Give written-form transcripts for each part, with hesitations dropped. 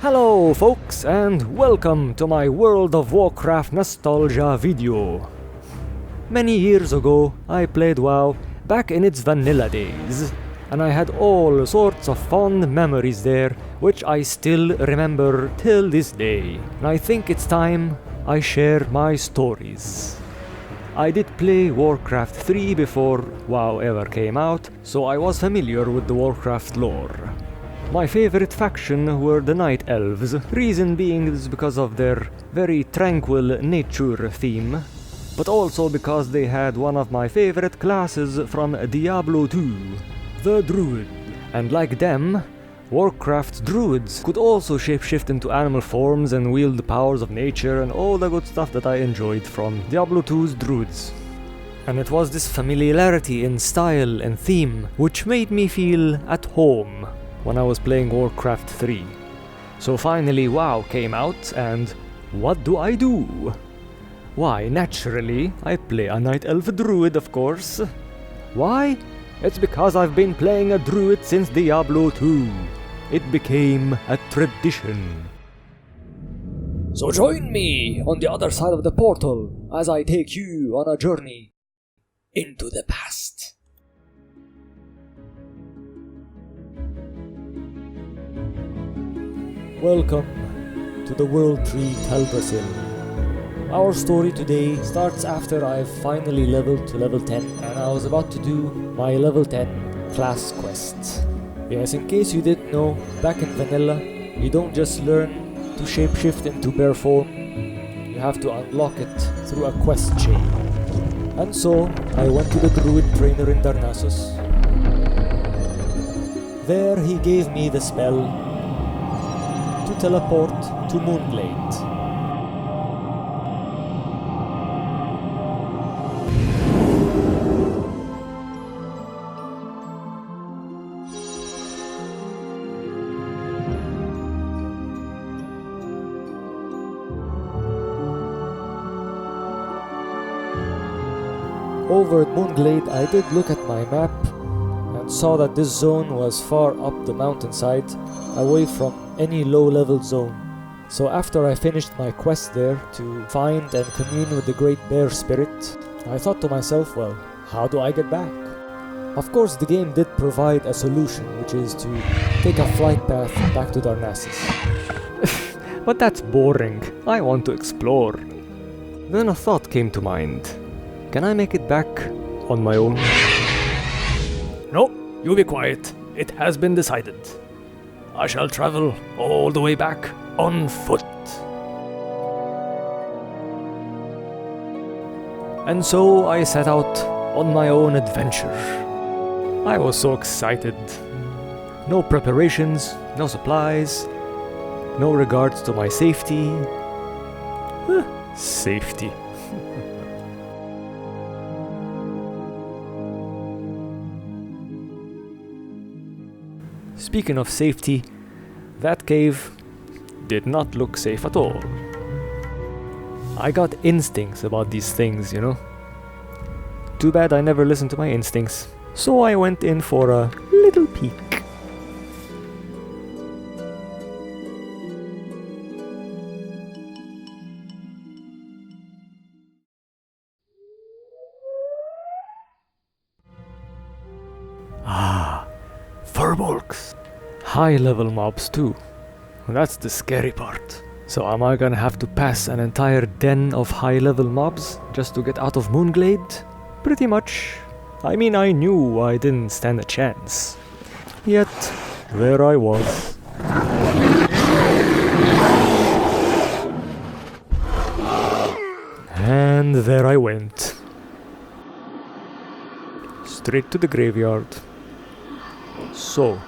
Hello folks, and welcome to my World of Warcraft nostalgia video. Many years ago I played WoW back in its vanilla days, and I had all sorts of fond memories there which I still remember till this day. And I think it's time I share my stories. I did play Warcraft 3 before WoW ever came out, so I was familiar with the Warcraft lore. My favorite faction were the Night Elves, reason being is because of their very tranquil nature theme, but also because they had one of my favorite classes from Diablo 2, the Druid. And like them, Warcraft's Druids could also shapeshift into animal forms and wield the powers of nature and all the good stuff that I enjoyed from Diablo 2's Druids. And it was this familiarity in style and theme which made me feel at home when I was playing Warcraft 3. So finally WoW came out, and what do? Why, naturally, I play a Night Elf Druid, of course. Why? It's because I've been playing a Druid since Diablo 2. It became a tradition. So join me on the other side of the portal as I take you on a journey into the past. Welcome to the World Tree Teldrassil. Our story today starts after I've finally leveled to level 10 and I was about to do my level 10 class quest. Yes, in case you didn't know, back in vanilla, you don't just learn to shapeshift into bear form, you have to unlock it through a quest chain. And so, I went to the Druid trainer in Darnassus. There he gave me the spell to teleport to Moonglade. Over at Moonglade, I did look at my map and saw that this zone was far up the mountainside, away from any low-level zone. So after I finished my quest there to find and commune with the Great Bear Spirit, I thought to myself, well, how do I get back? Of course, the game did provide a solution, which is to take a flight path back to Darnassus. But that's boring. I want to explore. Then a thought came to mind. Can I make it back on my own? No, you be quiet. It has been decided. I shall travel all the way back on foot. And so I set out on my own adventure. I was so excited. No preparations, no supplies, no regards to my safety. Safety. Speaking of safety, that cave did not look safe at all. I got instincts about these things, you know. Too bad I never listened to my instincts, so I went in for a little peek. Furbolgs! High-level mobs too. That's the scary part. So am I gonna have to pass an entire den of high-level mobs just to get out of Moonglade? Pretty much. I mean, I knew I didn't stand a chance. Yet, there I was. And there I went. Straight to the graveyard. So,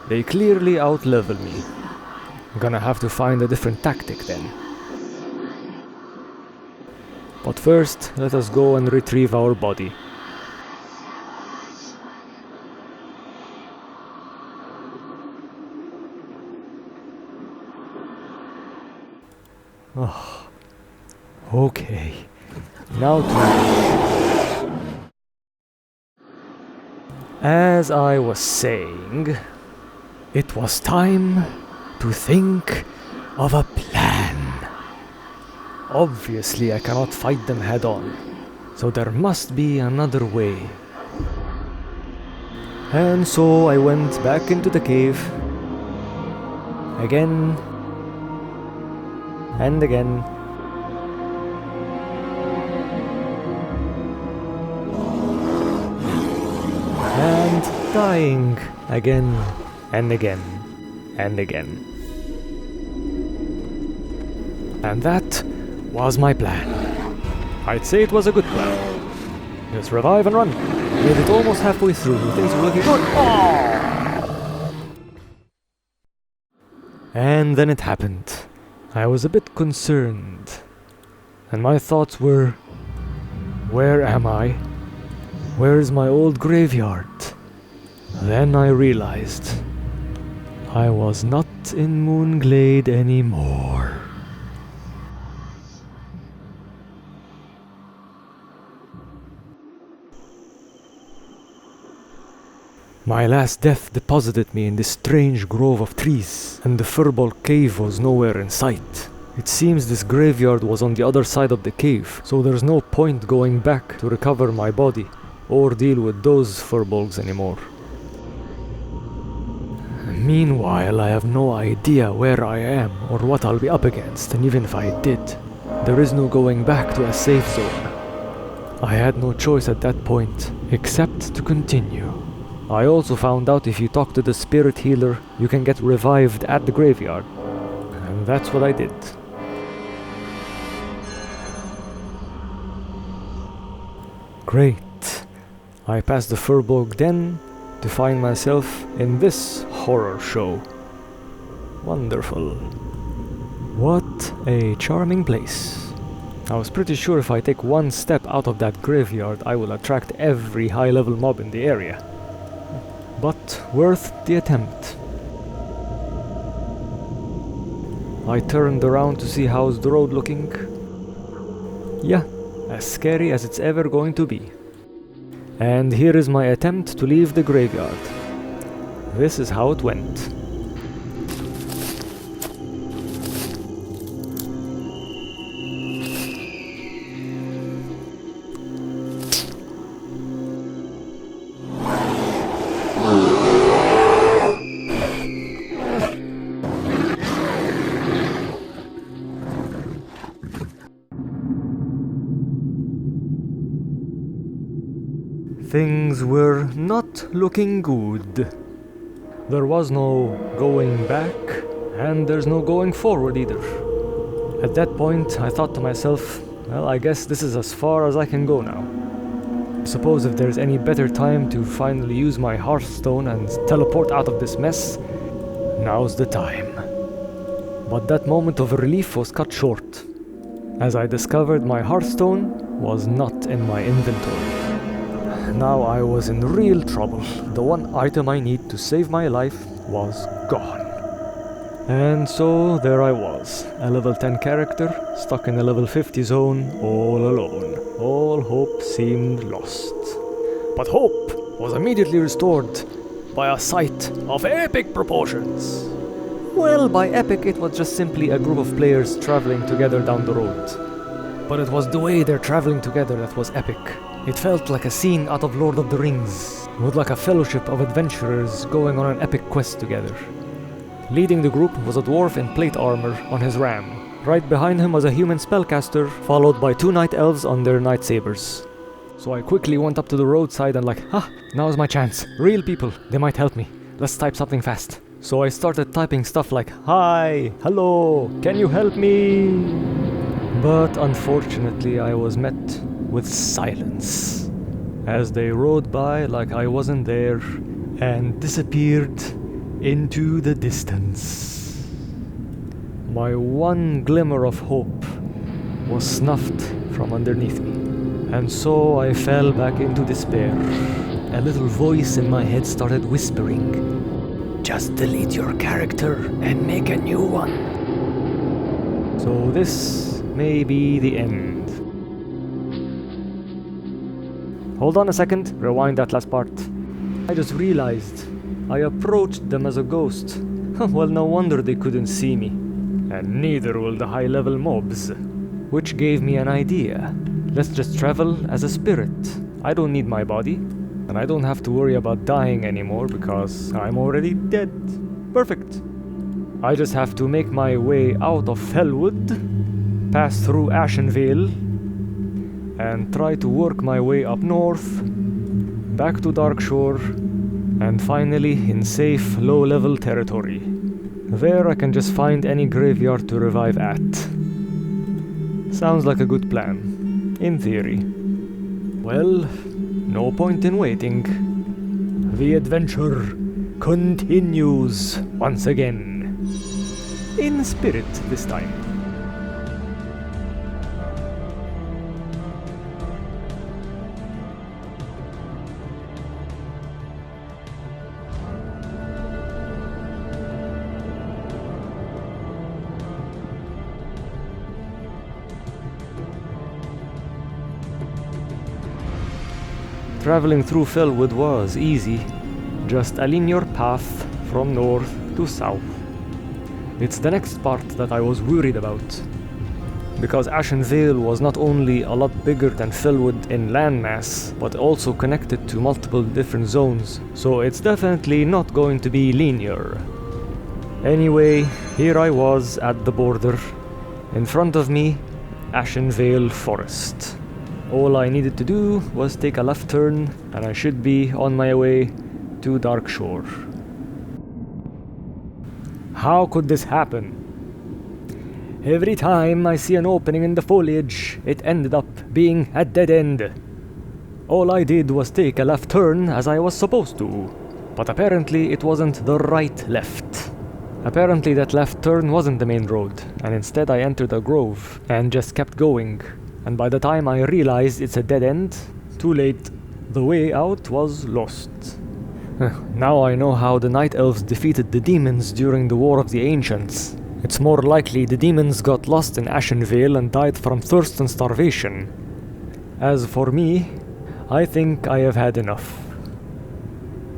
they clearly outlevel me. I'm gonna have to find a different tactic then. But first, let us go and retrieve our body. Oh, okay. Now to... As I was saying, it was time to think of a plan. Obviously, I cannot fight them head on, so there must be another way. And so I went back into the cave, again and again. And dying again and again and again. And that was my plan. I'd say it was a good plan. Just revive and run. Made it almost halfway through. Things were looking good. Oh! And then it happened. I was a bit concerned. And my thoughts were, where am I? Where is my old graveyard? Then I realized I was not in Moonglade anymore. My last death deposited me in this strange grove of trees, and the Firbolg cave was nowhere in sight. It seems this graveyard was on the other side of the cave, so there's no point going back to recover my body or deal with those Firbolgs anymore. Meanwhile, I have no idea where I am or what I'll be up against, and even if I did, there is no going back to a safe zone. I had no choice at that point, except to continue. I also found out if you talk to the spirit healer, you can get revived at the graveyard. And that's what I did. Great. I passed the Firbolg Den to find myself in this horror show. Wonderful. What a charming place. I was pretty sure if I take one step out of that graveyard, I will attract every high-level mob in the area. But worth the attempt. I turned around to see how's the road looking. Yeah, as scary as it's ever going to be. And here is my attempt to leave the graveyard. This is how it went. Things were not looking good. There was no going back, and there's no going forward either. At that point, I thought to myself, well, I guess this is as far as I can go now. Suppose if there's any better time to finally use my Hearthstone and teleport out of this mess, now's the time. But that moment of relief was cut short, as I discovered my Hearthstone was not in my inventory. Now I was in real trouble. The one item I need to save my life was gone. And so there I was, a level 10 character, stuck in a level 50 zone, all alone. All hope seemed lost. But hope was immediately restored by a sight of epic proportions. Well, by epic it was just simply a group of players traveling together down the road. But it was the way they're traveling together that was epic. It felt like a scene out of Lord of the Rings, with like a fellowship of adventurers going on an epic quest together. Leading the group was a dwarf in plate armor on his ram. Right behind him was a human spellcaster, followed by 2 night elves on their night sabers. So I quickly went up to the roadside and now's my chance. Real people, they might help me. Let's type something fast. So I started typing stuff like, "Hi, hello, can you help me?" But unfortunately I was met with silence, as they rode by like I wasn't there and disappeared into the distance. My one glimmer of hope was snuffed from underneath me, and so I fell back into despair. A little voice in my head started whispering, "Just delete your character and make a new one." So this may be the end. Hold on a second, rewind that last part. I just realized I approached them as a ghost. Well, no wonder they couldn't see me. And neither will the high-level mobs. Which gave me an idea. Let's just travel as a spirit. I don't need my body, and I don't have to worry about dying anymore because I'm already dead. Perfect. I just have to make my way out of Fellwood, pass through Ashenvale, and try to work my way up north, back to Darkshore, and finally in safe, low-level territory. There I can just find any graveyard to revive at. Sounds like a good plan, in theory. Well, no point in waiting. The adventure continues once again. In spirit this time. Traveling through Fellwood was easy, just a linear path from north to south. It's the next part that I was worried about, because Ashenvale was not only a lot bigger than Fellwood in landmass, but also connected to multiple different zones, so it's definitely not going to be linear. Anyway, here I was at the border. In front of me, Ashenvale Forest. All I needed to do was take a left turn, and I should be on my way to Darkshore. How could this happen? Every time I see an opening in the foliage, it ended up being a dead end. All I did was take a left turn as I was supposed to, but apparently it wasn't the right left. Apparently that left turn wasn't the main road, and instead I entered a grove and just kept going. And by the time I realized it's a dead end, too late. The way out was lost. Now I know how the Night Elves defeated the demons during the War of the Ancients. It's more likely the demons got lost in Ashenvale and died from thirst and starvation. As for me, I think I have had enough.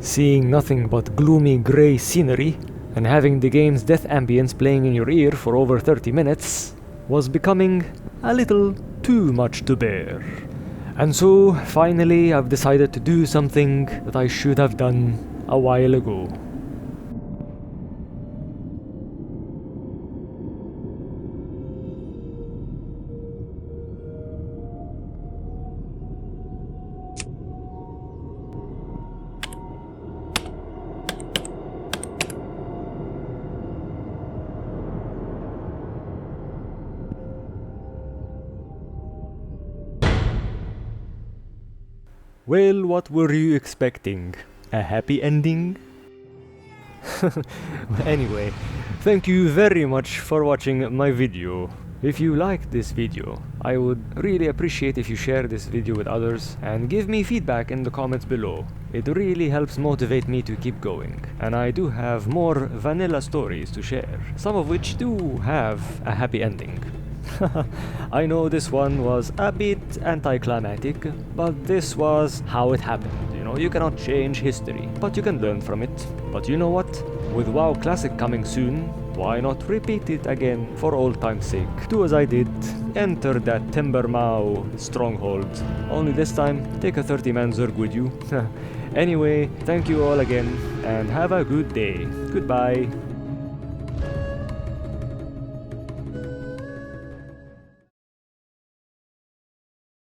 Seeing nothing but gloomy grey scenery and having the game's death ambience playing in your ear for over 30 minutes was becoming a little too much to bear. And so, finally, I've decided to do something that I should have done a while ago. Well, what were you expecting? A happy ending? Anyway, thank you very much for watching my video. If you liked this video, I would really appreciate if you share this video with others and give me feedback in the comments below. It really helps motivate me to keep going. And I do have more vanilla stories to share, some of which do have a happy ending. I know this one was a bit anticlimactic, but this was how it happened. You know, you cannot change history, but you can learn from it. But you know what? With WoW Classic coming soon, why not repeat it again for old time's sake? Do as I did, enter that Timbermow stronghold. Only this time, take a 30-man Zerg with you. Anyway, thank you all again, and have a good day. Goodbye.